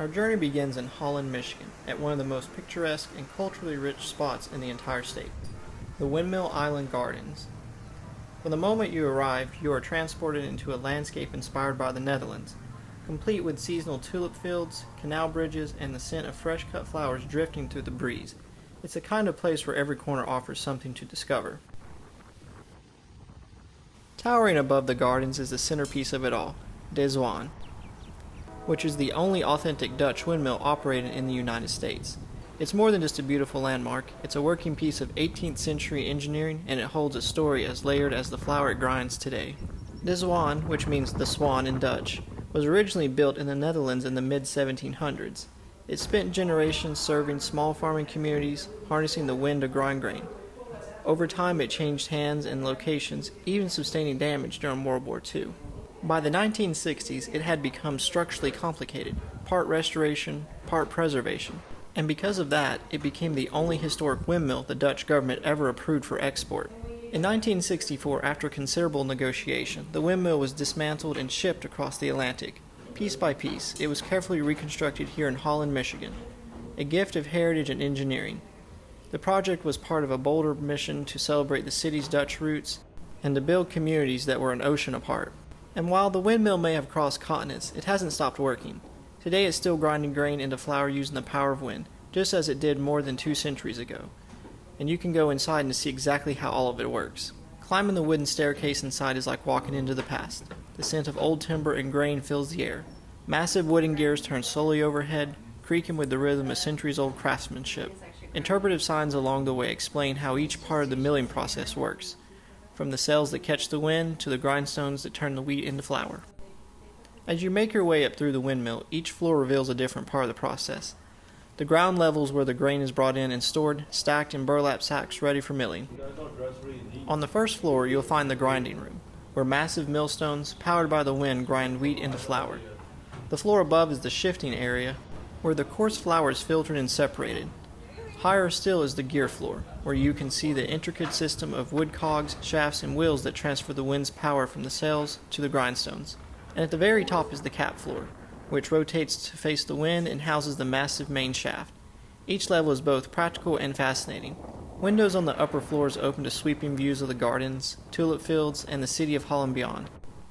Our journey begins in Holland, Michigan, at one of the most picturesque and culturally rich spots in the entire state, the Windmill Island Gardens. From the moment you arrive, you are transported into a landscape inspired by the Netherlands, complete with seasonal tulip fields, canal bridges, and the scent of fresh-cut flowers drifting through the breeze. It's the kind of place where every corner offers something to discover. Towering above the gardens is the centerpiece of it all, Zwaan, which is the only authentic Dutch windmill operated in the United States. It's more than just a beautiful landmark, it's a working piece of 18th century engineering, and it holds a story as layered as the flower it grinds today. De Zwaan, which means the swan in Dutch, was originally built in the Netherlands in the mid-1700s. It spent generations serving small farming communities, harnessing the wind to grind grain. Over time it changed hands and locations, even sustaining damage during World War II. By the 1960s, it had become structurally complicated, part restoration, part preservation, and because of that, it became the only historic windmill the Dutch government ever approved for export. In 1964, after considerable negotiation, the windmill was dismantled and shipped across the Atlantic. Piece by piece, it was carefully reconstructed here in Holland, Michigan, a gift of heritage and engineering. The project was part of a bolder mission to celebrate the city's Dutch roots and to build communities that were an ocean apart. And while the windmill may have crossed continents, it hasn't stopped working. Today it's still grinding grain into flour using the power of wind, just as it did more than 2 centuries ago. And you can go inside and see exactly how all of it works. Climbing the wooden staircase inside is like walking into the past. The scent of old timber and grain fills the air. Massive wooden gears turn slowly overhead, creaking with the rhythm of centuries-old craftsmanship. Interpretive signs along the way explain how each part of the milling process works, from the sails that catch the wind to the grindstones that turn the wheat into flour. As you make your way up through the windmill, each floor reveals a different part of the process. The ground levels where the grain is brought in and stored, stacked in burlap sacks ready for milling. On the first floor, you'll find the grinding room, where massive millstones, powered by the wind, grind wheat into flour. The floor above is the shifting area, where the coarse flour is filtered and separated. Higher still is the gear floor, where you can see the intricate system of wood cogs, shafts, and wheels that transfer the wind's power from the sails to the grindstones. And at the very top is the cap floor, which rotates to face the wind and houses the massive main shaft. Each level is both practical and fascinating. Windows on the upper floors open to sweeping views of the gardens, tulip fields, and the city of Holland beyond.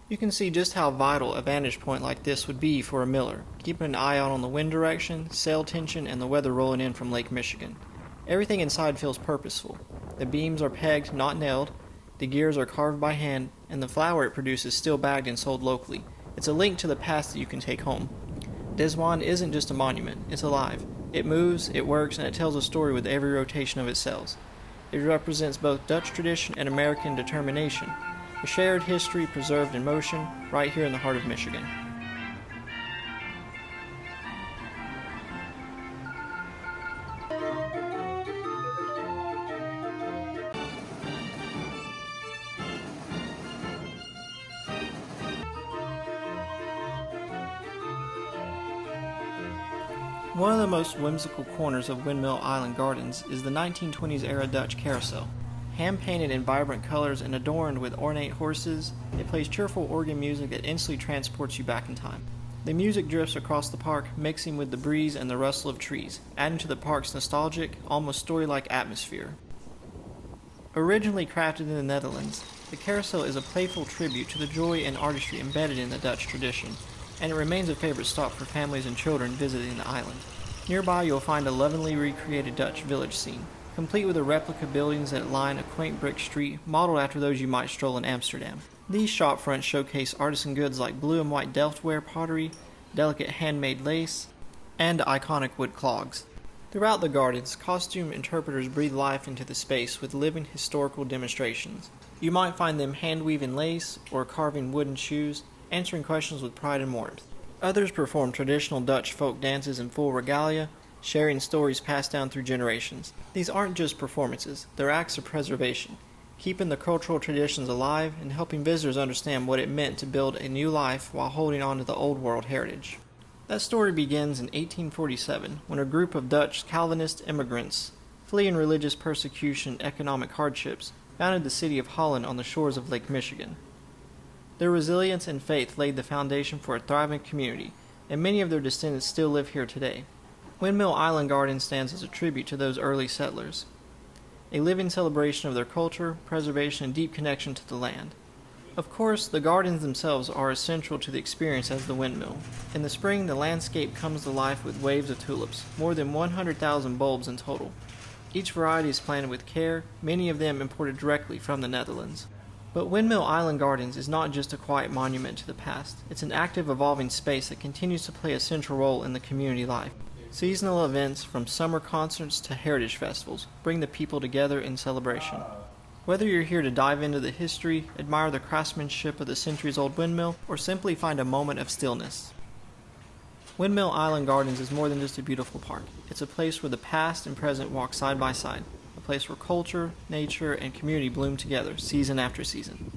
You can see just how vital a vantage point like this would be for a miller, keeping an eye out on the wind direction, sail tension, and the weather rolling in from Lake Michigan. Everything inside feels purposeful. The beams are pegged, not nailed, the gears are carved by hand, and the flour it produces still bagged and sold locally. It's a link to the past that you can take home. Zwaan isn't just a monument, it's alive. It moves, it works, and it tells a story with every rotation of its sails. It represents both Dutch tradition and American determination, a shared history preserved in motion right here in the heart of Michigan. One of the most whimsical corners of Windmill Island Gardens is the 1920s-era Dutch carousel. Hand-painted in vibrant colors and adorned with ornate horses, it plays cheerful organ music that instantly transports you back in time. The music drifts across the park, mixing with the breeze and the rustle of trees, adding to the park's nostalgic, almost story-like atmosphere. Originally crafted in the Netherlands, the carousel is a playful tribute to the joy and artistry embedded in the Dutch tradition, and it remains a favorite stop for families and children visiting the island. Nearby you'll find a lovingly recreated Dutch village scene, complete with the replica buildings that line a quaint brick street modeled after those you might stroll in Amsterdam. These shopfronts showcase artisan goods like blue and white Delftware pottery, delicate handmade lace, and iconic wood clogs. Throughout the gardens, costume interpreters breathe life into the space with living historical demonstrations. You might find them hand-weaving lace or carving wooden shoes, answering questions with pride and warmth. Others perform traditional Dutch folk dances in full regalia, sharing stories passed down through generations. These aren't just performances, they're acts of preservation, keeping the cultural traditions alive and helping visitors understand what it meant to build a new life while holding on to the old world heritage. That story begins in 1847, when a group of Dutch Calvinist immigrants, fleeing religious persecution and economic hardships, founded the city of Holland on the shores of Lake Michigan. Their resilience and faith laid the foundation for a thriving community, and many of their descendants still live here today. Windmill Island Gardens stands as a tribute to those early settlers, a living celebration of their culture, preservation, and deep connection to the land. Of course, the gardens themselves are as central to the experience as the windmill. In the spring, the landscape comes to life with waves of tulips, more than 100,000 bulbs in total. Each variety is planted with care, many of them imported directly from the Netherlands. But Windmill Island Gardens is not just a quiet monument to the past. It's an active, evolving space that continues to play a central role in the community life. Seasonal events, from summer concerts to heritage festivals, bring the people together in celebration. Whether you're here to dive into the history, admire the craftsmanship of the centuries-old windmill, or simply find a moment of stillness, Windmill Island Gardens is more than just a beautiful park. It's a place where the past and present walk side by side, a place where culture, nature, and community bloom together season after season.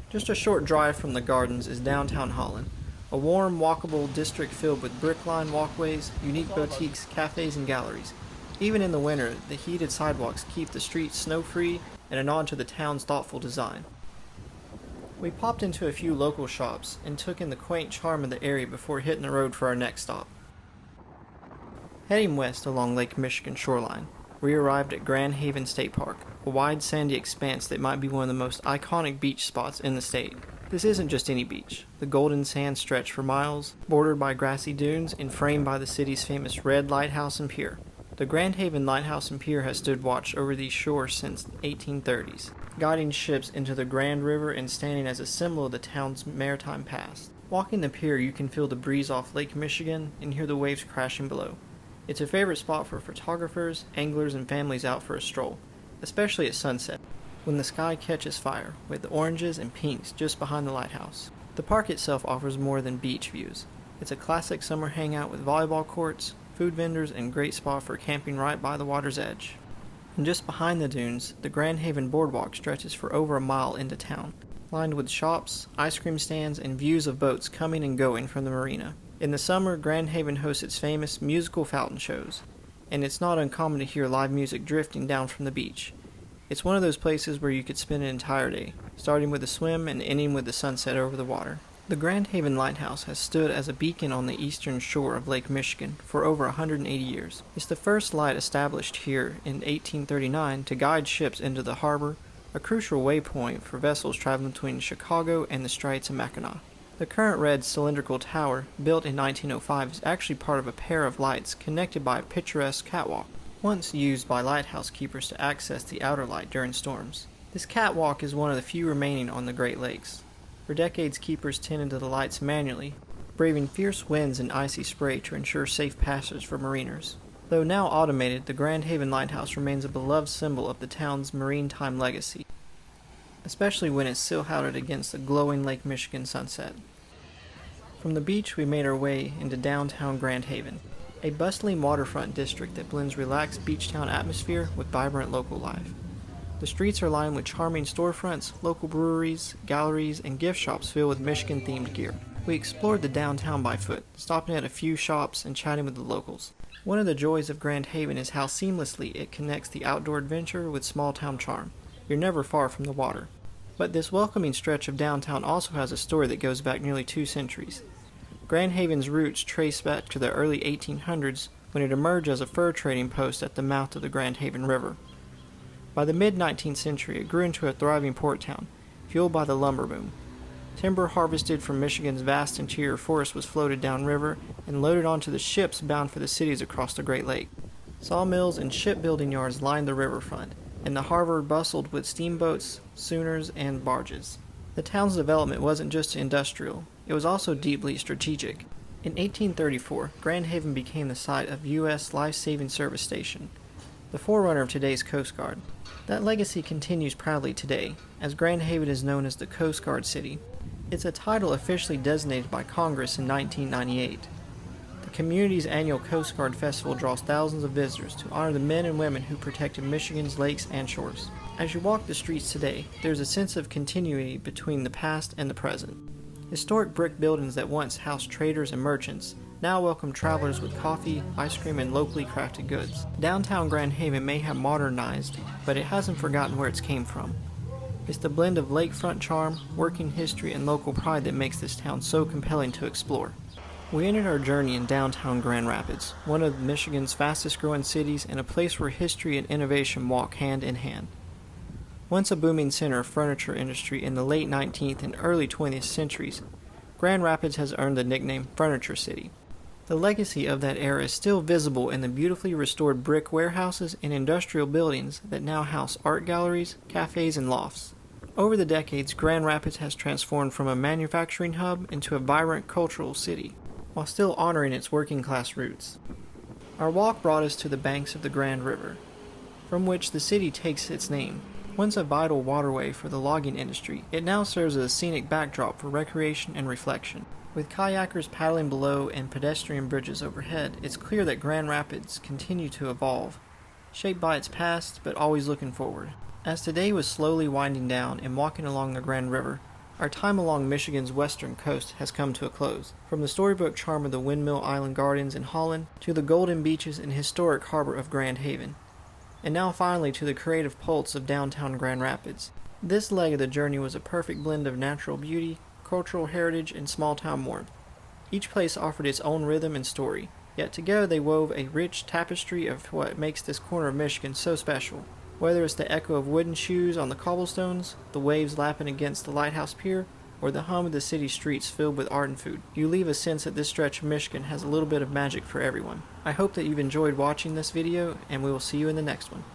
Just a short drive from the gardens is Downtown Holland, a warm, walkable district filled with brick-lined walkways, unique boutiques, cafes, and galleries. Even in the winter, the heated sidewalks keep the streets snow-free and a nod to the town's thoughtful design. We popped into a few local shops and took in the quaint charm of the area before hitting the road for our next stop. Heading west along Lake Michigan shoreline, we arrived at Grand Haven State Park, a wide sandy expanse that might be one of the most iconic beach spots in the state. This isn't just any beach. The golden sands stretch for miles, bordered by grassy dunes and framed by the city's famous red lighthouse and pier. The Grand Haven Lighthouse and Pier has stood watch over these shores since the 1830s, guiding ships into the Grand River and standing as a symbol of the town's maritime past. Walking the pier, you can feel the breeze off Lake Michigan and hear the waves crashing below. It's a favorite spot for photographers, anglers, and families out for a stroll, especially at sunset, when the sky catches fire, with the oranges and pinks just behind the lighthouse. The park itself offers more than beach views. It's a classic summer hangout with volleyball courts, food vendors, and great spot for camping right by the water's edge. And just behind the dunes, the Grand Haven Boardwalk stretches for over a mile into town, lined with shops, ice cream stands, and views of boats coming and going from the marina. In the summer, Grand Haven hosts its famous musical fountain shows, and it's not uncommon to hear live music drifting down from the beach. It's one of those places where you could spend an entire day, starting with a swim and ending with the sunset over the water. The Grand Haven Lighthouse has stood as a beacon on the eastern shore of Lake Michigan for over 180 years. It's the first light established here in 1839 to guide ships into the harbor, a crucial waypoint for vessels traveling between Chicago and the Straits of Mackinac. The current red cylindrical tower, built in 1905, is actually part of a pair of lights connected by a picturesque catwalk, once used by lighthouse keepers to access the outer light during storms. This catwalk is one of the few remaining on the Great Lakes. For decades, keepers tended to the lights manually, braving fierce winds and icy spray to ensure safe passage for mariners. Though now automated, the Grand Haven Lighthouse remains a beloved symbol of the town's maritime legacy, especially when it's silhouetted against the glowing Lake Michigan sunset. From the beach, we made our way into downtown Grand Haven, a bustling waterfront district that blends relaxed beach town atmosphere with vibrant local life. The streets are lined with charming storefronts, local breweries, galleries, and gift shops filled with Michigan-themed gear. We explored the downtown by foot, stopping at a few shops and chatting with the locals. One of the joys of Grand Haven is how seamlessly it connects the outdoor adventure with small-town charm. You're never far from the water. But this welcoming stretch of downtown also has a story that goes back nearly 2 centuries. Grand Haven's roots trace back to the early 1800s when it emerged as a fur trading post at the mouth of the Grand Haven River. By the mid-19th century, it grew into a thriving port town, fueled by the lumber boom. Timber harvested from Michigan's vast interior forest was floated downriver and loaded onto the ships bound for the cities across the Great Lake. Sawmills and shipbuilding yards lined the riverfront, and the harbor bustled with steamboats, schooners, and barges. The town's development wasn't just industrial, it was also deeply strategic. In 1834, Grand Haven became the site of U.S. Life-Saving Service Station, the forerunner of today's Coast Guard. That legacy continues proudly today, as Grand Haven is known as the Coast Guard City. It's a title officially designated by Congress in 1998. The community's annual Coast Guard Festival draws thousands of visitors to honor the men and women who protected Michigan's lakes and shores. As you walk the streets today, there's a sense of continuity between the past and the present. Historic brick buildings that once housed traders and merchants now welcome travelers with coffee, ice cream, and locally crafted goods. Downtown Grand Haven may have modernized, but it hasn't forgotten where it came from. It's the blend of lakefront charm, working history, and local pride that makes this town so compelling to explore. We ended our journey in downtown Grand Rapids, one of Michigan's fastest growing cities and a place where history and innovation walk hand in hand. Once a booming center of furniture industry in the late 19th and early 20th centuries, Grand Rapids has earned the nickname Furniture City. The legacy of that era is still visible in the beautifully restored brick warehouses and industrial buildings that now house art galleries, cafes, and lofts. Over the decades, Grand Rapids has transformed from a manufacturing hub into a vibrant cultural city, while still honoring its working-class roots. Our walk brought us to the banks of the Grand River, from which the city takes its name. Once a vital waterway for the logging industry, it now serves as a scenic backdrop for recreation and reflection. With kayakers paddling below and pedestrian bridges overhead, it's clear that Grand Rapids continue to evolve, shaped by its past but always looking forward. As today was slowly winding down and walking along the Grand River, our time along Michigan's western coast has come to a close. From the storybook charm of the Windmill Island Gardens in Holland to the golden beaches and historic harbor of Grand Haven, and now finally to the creative pulse of downtown Grand Rapids. This leg of the journey was a perfect blend of natural beauty, cultural heritage, and small-town warmth. Each place offered its own rhythm and story, yet together they wove a rich tapestry of what makes this corner of Michigan so special. Whether it's the echo of wooden shoes on the cobblestones, the waves lapping against the lighthouse pier, or the hum of the city streets filled with art and food, you leave a sense that this stretch of Michigan has a little bit of magic for everyone. I hope that you've enjoyed watching this video, and we will see you in the next one.